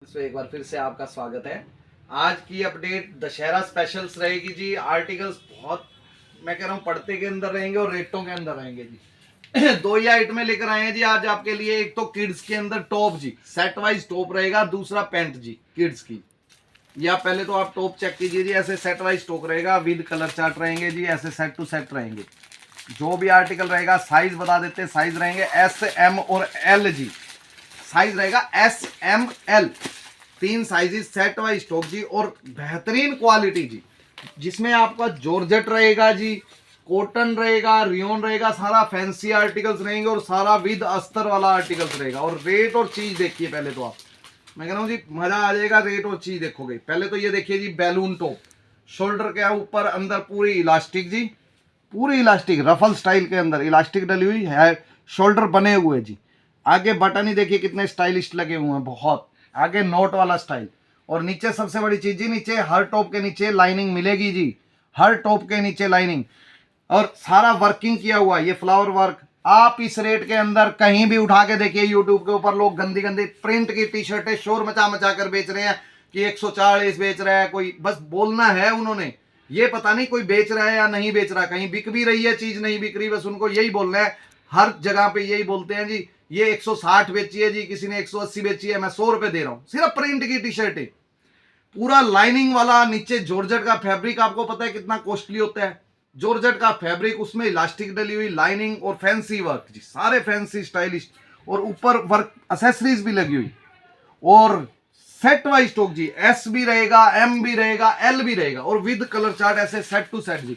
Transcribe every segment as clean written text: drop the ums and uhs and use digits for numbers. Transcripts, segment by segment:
तो एक बार फिर से आपका स्वागत है। आज की अपडेट दशहरा स्पेशल्स रहेगी जी। आर्टिकल्स बहुत मैं कह रहा हूँ पड़ते के अंदर रहेंगे और रेटों के अंदर रहेंगे जी। दो ही आइटमें लेकर आए हैं जी आज आपके लिए। एक तो किड्स के अंदर टॉप जी, सेट वाइज टॉप रहेगा। दूसरा पैंट जी किड्स की। या पहले तो आप टॉप चेक कीजिए जी, ऐसे सेट वाइज टॉप रहेगा, विद कलर चार्ट रहेंगे जी, ऐसे सेट टू सेट रहेंगे। जो भी आर्टिकल रहेगा साइज बता देते हैं, साइज रहेंगे एस एम और एल जी। साइज रहेगा एस एम एल, तीन साइजेस सेट वाइज स्टॉक जी। और बेहतरीन क्वालिटी जी, जिसमें आपका जॉर्जेट रहेगा जी, कॉटन रहेगा, रियोन रहेगा, सारा फैंसी आर्टिकल्स रहेंगे और सारा विद अस्तर वाला आर्टिकल्स रहेगा। और रेट और चीज देखिए पहले तो आप, मैं कह रहा हूँ जी मजा आ जाएगा रेट और चीज देखोगे। पहले तो ये देखिए जी, बैलून टॉप, शोल्डर के ऊपर अंदर पूरी इलास्टिक जी, पूरी इलास्टिक रफल स्टाइल के अंदर इलास्टिक डली हुई है, शोल्डर बने हुए जी। आगे बटन ही देखिए कितने स्टाइलिश लगे हुए हैं, बहुत आगे नोट वाला स्टाइल। और नीचे सबसे बड़ी चीज जी, नीचे हर टॉप के नीचे लाइनिंग मिलेगी जी, हर टॉप के नीचे लाइनिंग और सारा वर्किंग किया हुआ, ये फ्लावर वर्क। आप इस रेट के अंदर कहीं भी उठा के देखिए, यूट्यूब के ऊपर लोग गंदी गंदी प्रिंट की टी शर्टें शोर मचा मचा कर बेच रहे हैं कि 140 बेच रहा है कोई, बस बोलना है उन्होंने। ये पता नहीं कोई बेच रहा है या नहीं बेच रहा, कहीं बिक भी रही है चीज नहीं बिक रही, बस उनको यही बोलना है। हर जगह पे यही बोलते हैं जी, ये 160 बेची है जी, किसी ने 180 बेची है, मैं 100 रुपए दे रहा हूं। सिर्फ प्रिंट की टी शर्ट है, पूरा लाइनिंग वाला, नीचे जॉर्जेट का फैब्रिक। आपको पता है कितना कॉस्टली होता है जॉर्जेट का फैब्रिक, उसमें इलास्टिक डली हुई, लाइनिंग और फैंसी वर्क जी, सारे फैंसी स्टाइलिश। और ऊपर वर्क एसेसरीज भी लगी हुई। और सेट वाइज स्टॉक जी, एस भी रहेगा, एम भी रहेगा, एल भी रहेगा और विद कलर चार्ट, ऐसे सेट टू सेट जी।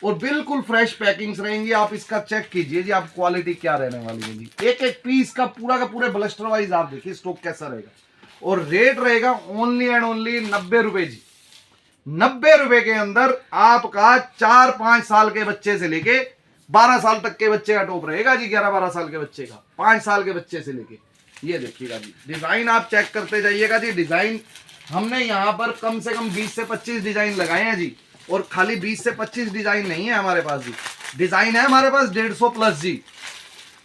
और बिल्कुल फ्रेश पैकिंग्स रहेंगी। आप इसका चेक कीजिए जी, आप क्वालिटी क्या रहने वाली है जी। एक एक पीस का पूरे ब्लस्टर वाइज आप देखिए स्टॉक कैसा रहेगा। और रेट रहेगा ओनली एंड ओनली 90 रुपए जी। 90 रुपए के अंदर आपका 4-5 साल के बच्चे से लेके 12 साल तक के बच्चे का टॉप रहेगा जी। 11-12 साल के बच्चे का, 5 साल के बच्चे से लेके, ये देखिएगा जी। डिजाइन आप चेक करते जाइएगा जी। डिजाइन हमने यहाँ पर कम से कम 20 से 25 डिजाइन लगाए हैं जी। और खाली 20 से 25 डिजाइन नहीं है हमारे पास जी, डिजाइन है हमारे पास 150 प्लस जी।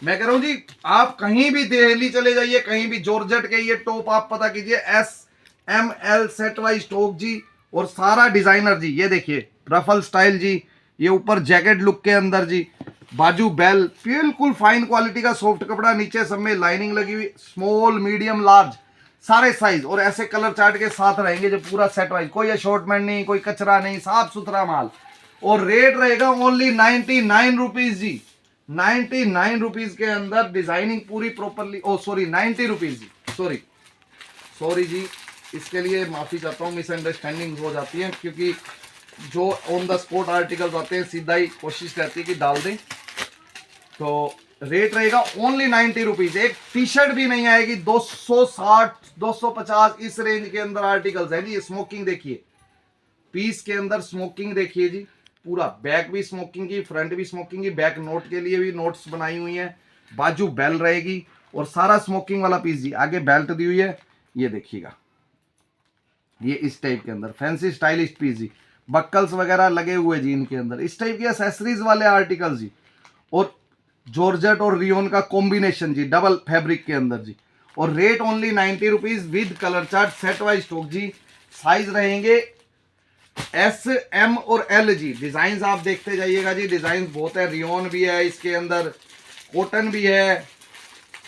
मैं कह रहा हूं जी, आप कहीं भी दिल्ली चले जाइए, कहीं भी जॉर्जेट के ये टॉप आप पता कीजिए, S M L set wise top जी। और सारा डिजाइनर जी, ये देखिए रफल स्टाइल जी, ये ऊपर जैकेट लुक के अंदर जी, बाजू बेल, बिल्कुल फाइन क्वालिटी का सॉफ्ट कपड़ा, नीचे सब में लाइनिंग लगी हुई, स्मॉल मीडियम लार्ज सारे साइज। और ऐसे कलर चार्ट के साथ रहेंगे जो पूरा सेट वाइज, कोई अशॉर्टमेंट नहीं, कोई कचरा नहीं, साफ सुथरा माल। और रेट रहेगा ओनली 99 रुपीज जी। 99 रुपीज के अंदर डिजाइनिंग पूरी प्रॉपरली, ओ सॉरी 90 रुपीज जी, सॉरी जी, इसके लिए माफी चाहता हूँ, मिसअंडरस्टैंडिंग हो जाती है क्योंकि जो ऑन द स्पॉट आर्टिकल्स आते हैं सीधा ही कोशिश रहती है कि डाल दें। तो रेट रहेगा ओनली 90 रुपीज। एक टी शर्ट भी नहीं आएगी, 260 250 इस रेंज के अंदर आर्टिकल्स है जी। ये स्मोकिंग देखिए, पीस के अंदर स्मोकिंग देखिए जी, पूरा बैक भी स्मोकिंग की, फ्रंट भी स्मोकिंग की, बैक नोट के लिए भी नोट्स बनाई हुई है, बाजू बेल रहेगी और सारा स्मोकिंग वाला पीस जी। आगे बेल्ट दी हुई है, ये देखिएगा, ये इस टाइप के अंदर फैंसी स्टाइलिश पीस जी, बक्कल्स वगैरह लगे हुए जी इनके अंदर, इस टाइप की एसेसरीज वाले आर्टिकल जी। और जॉर्जेट और रियोन का कॉम्बिनेशन जी, डबल फैब्रिक के अंदर जी। और rate only 90 rupees with colour chart, set wise stock जी। साइज रहेंगे एस एम और एल जी। डिजाइन आप देखते जाइएगा जी, डिजाइन बहुत है, रियोन भी है इसके अंदर, कॉटन भी है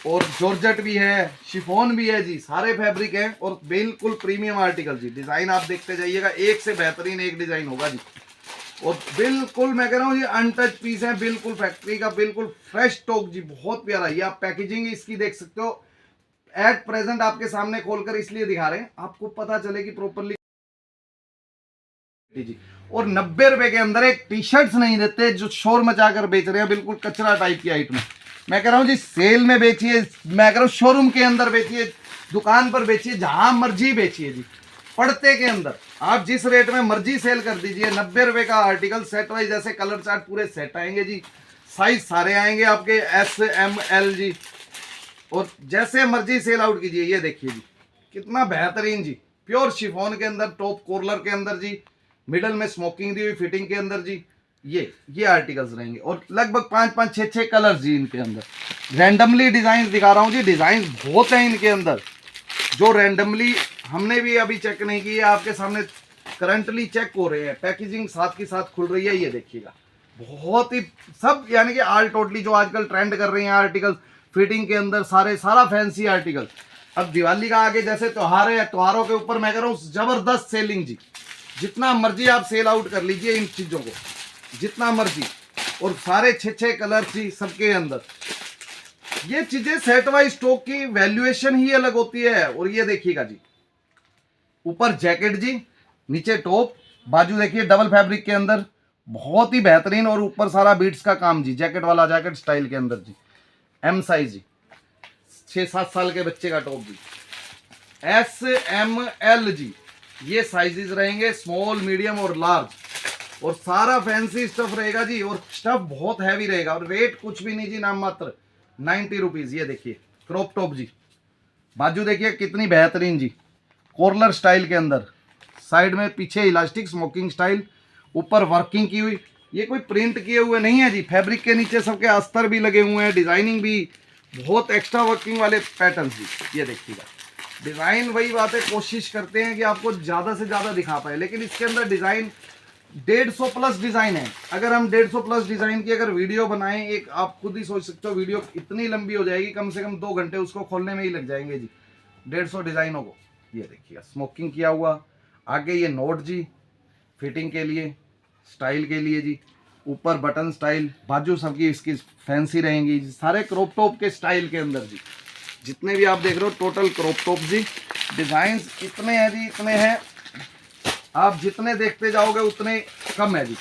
और जॉर्जेट भी है, शिफॉन भी है जी, सारे फैब्रिक हैं और बिल्कुल प्रीमियम आर्टिकल जी। डिजाइन आप देखते जाइएगा, एक से बेहतरीन एक डिजाइन होगा जी। और बिल्कुल मैं कह रहा हूँ ये अनटच पीस है, बिल्कुल फैक्ट्री का, बिल्कुल फ्रेश स्टॉक जी, बहुत प्यारा। ये आप पैकेजिंग इसकी देख सकते हो। एट प्रेजेंट आपके सामने खोलकर इसलिए दिखा रहे हैं, आपको पता चले कि प्रॉपरली जी। और 90 रुपए के अंदर एक टी शर्ट्स नहीं देते जो शोर मचा कर बेच रहे हैं, बिल्कुल कचरा टाइप की आइटम। मैं कह रहा हूँ जी सेल में बेचिए, मैं कह रहा हूँ शोरूम के अंदर बेचिए, दुकान पर बेचिए, जहां मर्जी बेचिए जी। पड़ते के अंदर आप जिस रेट में मर्जी सेल कर दीजिए। 90 रुपए का आर्टिकल सेट वाइज, जैसे कलर चार्ट पूरे सेट आएंगे जी, साइज सारे आएंगे आपके एस एम एल जी। और जैसे मर्जी सेल आउट कीजिए। ये देखिए जी कितना बेहतरीन जी, प्योर शिफॉन के अंदर, टॉप कॉर्लर के अंदर जी, मिडल में स्मोकिंग दी हुई फिटिंग के अंदर जी। ये आर्टिकल्स रहेंगे और लगभग 5-5 6-6 कलर जी इनके अंदर। रैंडमली डिजाइन दिखा रहा हूं जी, डिजाइन बहुत है इनके अंदर जो रैंडमली हमने भी अभी चेक नहीं किए, आपके सामने करंटली चेक हो रहे हैं, पैकेजिंग साथ के साथ खुल रही है। ये देखिएगा बहुत ही सब यानी कि आल टोटली जो आजकल ट्रेंड कर रहे हैं आर्टिकल फिटिंग के अंदर, सारा फैंसी आर्टिकल। अब दिवाली का आगे जैसे त्योहार है, त्योहारों के ऊपर मैं कह रहा हूँ जबरदस्त सेलिंग जी, जितना मर्जी आप सेल आउट कर लीजिए इन चीजों को, जितना मर्जी। और सारे 6 कलर जी सबके अंदर। ये चीजें सेट वाइज स्टॉक की वैल्यूएशन ही अलग होती है। और ये देखिएगा जी, ऊपर जैकेट जी, नीचे टॉप, बाजू देखिए डबल फैब्रिक के अंदर, बहुत ही बेहतरीन। और ऊपर सारा बीट्स का काम जी, जैकेट वाला जैकेट स्टाइल के अंदर जी, एम साइज जी, 6-7 साल के बच्चे का टॉप जी, SML जी, ये साइजेस रहेंगे, स्मॉल, मीडियम और लार्ज। और सारा फैंसी स्टफ रहेगा जी, और स्टफ बहुत हैवी रहेगा। और रेट कुछ भी नहीं जी, नाम मात्र 90 रुपीज। ये देखिए क्रॉप टॉप जी, बाजू देखिए कितनी बेहतरीन जी, कॉर्लर स्टाइल के अंदर, साइड में पीछे इलास्टिक स्मोकिंग स्टाइल, ऊपर वर्किंग की हुई। ये कोई प्रिंट किए हुए नहीं है जी, फैब्रिक के नीचे सबके अस्तर भी लगे हुए हैं, डिजाइनिंग भी बहुत एक्स्ट्रा वर्किंग वाले पैटर्न जी। ये देखिएगा डिजाइन, वही बात है, कोशिश करते हैं कि आपको ज्यादा से ज्यादा दिखा पाए, लेकिन इसके अंदर डिजाइन 150 प्लस डिजाइन है। अगर हम 150 प्लस डिजाइन की अगर वीडियो बनाएं, एक आप खुद ही सोच सकते हो वीडियो इतनी लंबी हो जाएगी, कम से कम 2 घंटे उसको खोलने में ही लग जाएंगे जी, 150 डिजाइनों को। ये देखिएगा स्मोकिंग किया हुआ, आगे ये नोट जी फिटिंग के लिए, स्टाइल के लिए जी, ऊपर बटन स्टाइल, बाजू सबकी इसकी फैंसी रहेंगी जी, सारे क्रॉप टॉप के स्टाइल के अंदर जी। जितने भी आप देख रहे हो टोटल क्रॉप टॉप जी, डिजाइन इतने हैं जी, इतने हैं, आप जितने देखते जाओगे उतने कम है जी।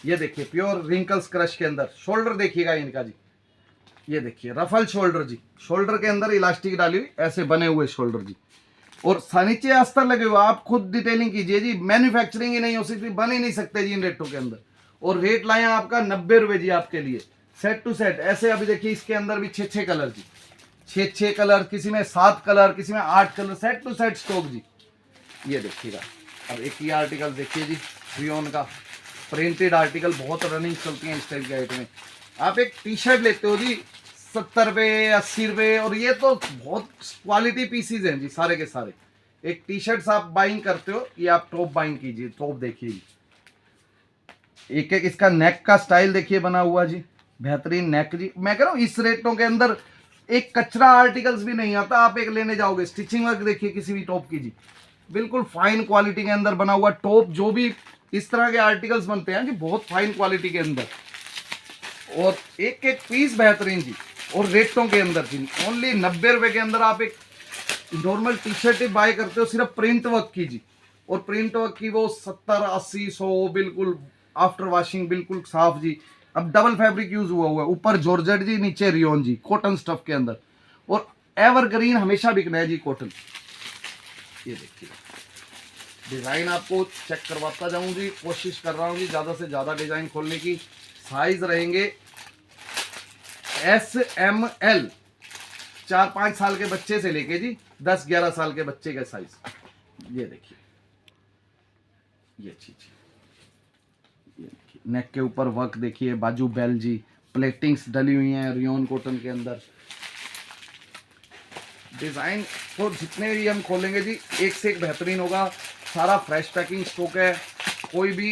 ये देखिए प्योर रिंकल्स क्रश के अंदर, शोल्डर देखिएगा इनका जी, ये देखिए रफल शोल्डर जी, शोल्डर के अंदर इलास्टिक डाली हुई, ऐसे बने हुए शोल्डर जी, और नीचे अस्तर लगे हुए। आप खुद डिटेलिंग कीजिए जी, मैन्युफैक्चरिंग ही नहीं हो सकती, बन ही नहीं सकते जी इन रेटों के अंदर। और रेट लाए आपका 90 रुपए जी आपके लिए, सेट टू सेट। ऐसे अभी देखिए इसके अंदर भी 6 कलर जी, 6 कलर, किसी में 7 कलर, किसी में 8 colour, set to set stock जी। ये देखिएगा अब एक ही आर्टिकल देखिए जी, रियोन का प्रिंटेड आर्टिकल, बहुत रनिंग चलती है इस टाइप के आइटम में। आप एक टी शर्ट लेते हो जी 70 रुपये 80 रुपये, और ये तो बहुत क्वालिटी पीसीज हैं जी सारे के सारे। एक टी शर्ट आप बाइंग करते हो, ये आप टॉप बाइंग कीजिए, टॉप देखिए जी, एक एक इसका नेक का स्टाइल देखिए बना हुआ जी, बेहतरीन नेक जी। मैं कह रहा हूँ इस रेटों के अंदर एक कचरा आर्टिकल्स भी नहीं आता। आप एक लेने जाओगे, स्टिचिंग वर्क देखिए किसी भी टॉप की जी, बिल्कुल फाइन क्वालिटी के अंदर बना हुआ टॉप। जो भी इस तरह के आर्टिकल्स बनते हैं जी, बहुत फाइन क्वालिटी के अंदर, और एक एक पीस बेहतरीन जी, और रेटों के अंदर जी ओनली 90 रुपए के अंदर आप एक नॉर्मल टी शर्ट बाय करते हो सिर्फ प्रिंट वर्क की जी, और प्रिंट वर्क की वो 70 80 100 बिल्कुल आफ्टर वॉशिंग बिल्कुल साफ जी। अब डबल फैब्रिक यूज हुआ हुआ है, ऊपर जॉर्जेट जी, नीचे रियोन जी, कॉटन स्टफ के अंदर, और एवरग्रीन हमेशा बिकना है जी कॉटन। ये देखिए डिजाइन आपको चेक करवाता जाऊं जी, कोशिश कर रहा हूं जी ज्यादा से ज्यादा डिजाइन खोलने की। साइज रहेंगे SML, 4-5 साल के बच्चे से लेके जी 10-11 साल के बच्चे का साइज। ये देखिए ये चीज, ये देखिए नेक के ऊपर वर्क देखिए, बाजू बेल जी, प्लेटिंग्स डली हुई हैं रियोन कॉटन के अंदर। डिजाइन तो जितने भी हम खोलेंगे जी एक से एक बेहतरीन होगा, सारा फ्रेश पैकिंग स्टॉक है, कोई भी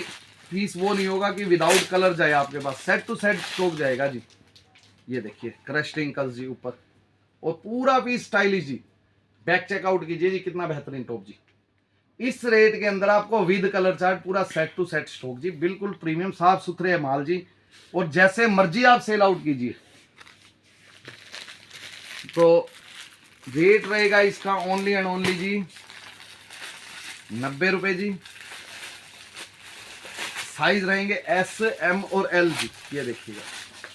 पीस वो नहीं होगा कि विदाउट कलर जाए आपके पास, सेट टू सेट स्टॉक जाएगा जी। ये देखिए क्रश रिंकल्स जी ऊपर, और पूरा पीस स्टाइलिश जी। बैक चेकआउट कीजिए जी, कितना बेहतरीन टॉप जी। इस रेट के अंदर आपको विद कलर चार्ट पूरा सेट टू सेट स्टॉक जी, बिल्कुल प्रीमियम साफ सुथरे माल जी, और जैसे मर्जी आप सेल आउट कीजिए। तो रेट रहेगा इसका ओनली एंड ओनली जी 90 रुपए जी। साइज रहेंगे S, M और L जी। ये देखिएगा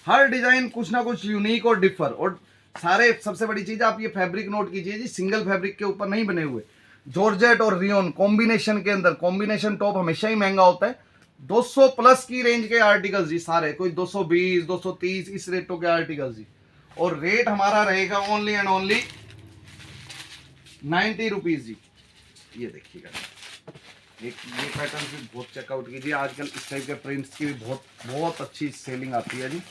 हर डिजाइन कुछ ना कुछ यूनिक और डिफर, और सारे सबसे बड़ी चीज आप ये फैब्रिक नोट कीजिए जी, सिंगल फैब्रिक के ऊपर नहीं बने हुए, जॉर्जेट और रियोन कॉम्बिनेशन के अंदर। कॉम्बिनेशन टॉप हमेशा ही महंगा होता है, 200 प्लस की रेंज के आर्टिकल्स जी सारे, कोई 220 230 इस रेटों के आर्टिकल्स जी। और रेट हमारा रहेगा ओनली एंड ओनली 90 रुपीज जी। ये देखिएगा एक ये पैटर्न भी बहुत चेकआउट कीजिए, आजकल इस टाइप के प्रिंट्स की भी बहुत बहुत अच्छी सेलिंग आती है जी।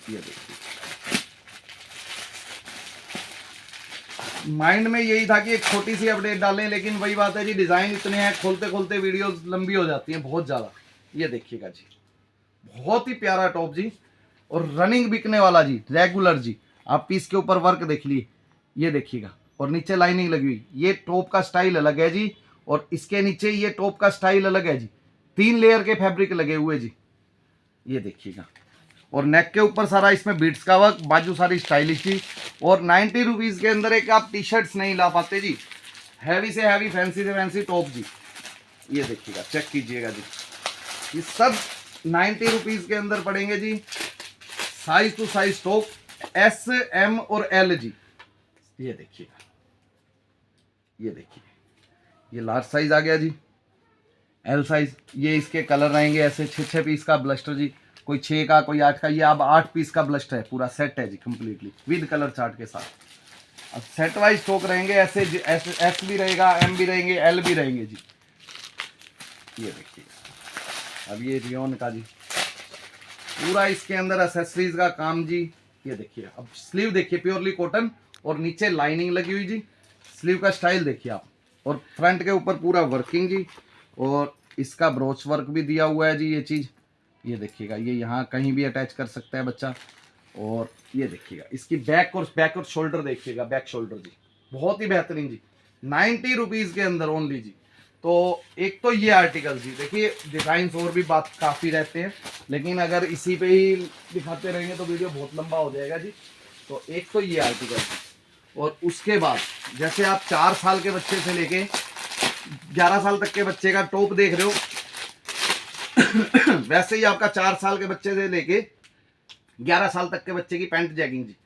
ये देखिए माइंड में यही था कि एक छोटी सी अपडेट डालें, लेकिन वही बात है जी, डिजाइन इतने हैं, खोलते खोलते वीडियो लंबी हो जाती है बहुत ज्यादा। ये देखिएगा जी, बहुत ही प्यारा टॉप जी, और रनिंग बिकने वाला जी, रेगुलर जी। आप पीस के ऊपर वर्क देख लिए, ये देखिएगा, और नीचे लाइनिंग लगी हुई। ये टॉप का स्टाइल अलग है जी, और इसके नीचे ये टॉप का स्टाइल अलग है जी। 3 लेयर के फैब्रिक लगे हुए जी, ये देखिएगा। और नेक के ऊपर सारा इसमें बीट्स का वर्क, बाजू सारी स्टाइलिश जी। और 90 रुपीज के अंदर एक आप टी शर्ट्स नहीं ला पाते जी, हैवी से हैवी, फैंसी से फैंसी टॉप जी। ये देखिएगा, चेक कीजिएगा जी, ये सब 90 रुपीज के अंदर पड़ेंगे जी। Size to size top, S, M और एल जी। ये देखिएगा, ये देखिए, ये लार्ज साइज आ गया जी, एल साइज। ये इसके कलर रहेंगे ऐसे 6 पीस का ब्लस्टर जी, कोई 6 का, कोई 8 का। ये अब 8 पीस का ब्लस्टर है, पूरा सेट है जी, कंप्लीटली विद कलर चार्ट के साथ। अब सेट वाइज स्टॉक रहेंगे ऐसे, एस भी रहेगा, एम भी रहेंगे, एल भी रहेंगे जी। ये देखिए, अब ये रियोन का जी, पूरा इसके अंदर एसेसरीज का काम जी। ये देखिए, अब स्लीव देखिए, प्योरली कॉटन, और नीचे लाइनिंग लगी हुई जी। स्लीव का स्टाइल देखिए आप, और फ्रंट के ऊपर पूरा वर्किंग जी, और इसका ब्रोच वर्क भी दिया हुआ है जी। ये चीज़ ये देखिएगा, ये यहाँ कहीं भी अटैच कर सकता है बच्चा। और ये देखिएगा, इसकी बैक और शोल्डर देखिएगा, बैक शोल्डर जी, बहुत ही बेहतरीन जी। 90 रुपीज़ के अंदर ओनली जी। तो एक तो ये आर्टिकल जी, देखिए डिजाइन और भी बात काफ़ी रहते हैं, लेकिन अगर इसी पे ही दिखाते रहेंगे तो वीडियो बहुत लंबा हो जाएगा जी। तो एक तो ये आर्टिकल जी, और उसके बाद जैसे आप 4 साल के बच्चे से लेके 11 साल तक के बच्चे का टॉप देख रहे हो, वैसे ही आपका 4 साल के बच्चे से लेके 11 साल तक के बच्चे की पैंट जैगिंग जी,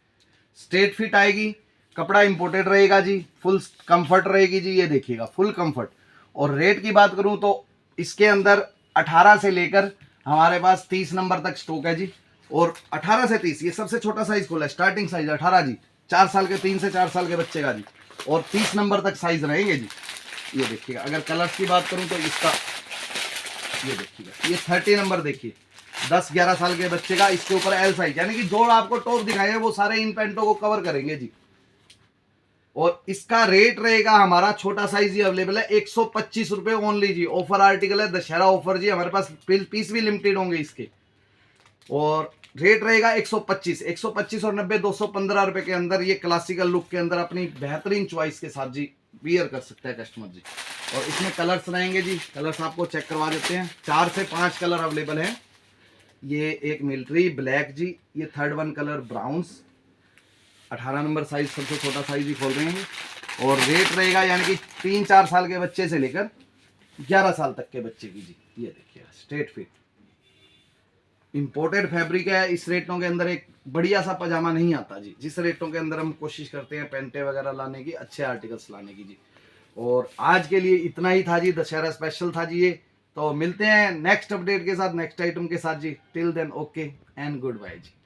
स्ट्रेट फिट आएगी, कपड़ा इंपोर्टेड रहेगा जी, फुल कंफर्ट रहेगी जी। ये देखिएगा, फुल कंफर्ट। और रेट की बात करूं तो इसके अंदर 18 से लेकर हमारे पास 30 नंबर तक स्टॉक है जी। और 18 से 30 ये सबसे छोटा साइज खोला है, स्टार्टिंग साइज 18 जी, 4 साल के, 3 से 4 साल के बच्चे का जी। और 30 नंबर तक साइज रहेंगे जी। ये देखिएगा, अगर कलर्स की बात करूं तो इसका ये देखिएगा, ये 30 नंबर देखिए, 10-11 साल के बच्चे का, इसके ऊपर एल साइज, यानी कि जो आपको टॉप दिखाए हैं वो सारे इन पैंटों को कवर करेंगे जी। और इसका रेट रहेगा, हमारा छोटा साइज ही अवेलेबल है 125 रुपए ओनली जी। ऑफर आर्टिकल है, दशहरा ऑफर जी, हमारे पास पीस भी लिमिटेड होंगे इसके। और रेट रहेगा 125 और 90, 215 रुपए के अंदर। ये क्लासिकल लुक के अंदर अपनी बेहतरीन चॉइस के साथ जी वियर कर सकता है कस्टमर जी। और इसमें कलर्स रहेंगे जी, कलर्स आपको चेक करवा देते हैं। 4 से 5 कलर अवेलेबल हैं। ये एक मिलिट्री ब्लैक जी, ये 3rd one colour browns, 18 number size, सबसे छोटा साइज ही खोल रहे हैं। और रेट रहेगा यानी कि 3-4 साल के बच्चे से लेकर 11 साल तक के बच्चे की जी। ये देखिए, स्ट्रेट फिट इंपोर्टेड फैब्रिक है। इस रेटों के अंदर एक बढ़िया सा पजामा नहीं आता जी, जिस रेटों के अंदर हम कोशिश करते हैं पेंटे वगैरह लाने की, अच्छे आर्टिकल्स लाने की जी। और आज के लिए इतना ही था जी, दशहरा स्पेशल था जी ये। तो मिलते हैं नेक्स्ट अपडेट के साथ, नेक्स्ट आइटम के साथ जी। Till then okay and goodbye ji.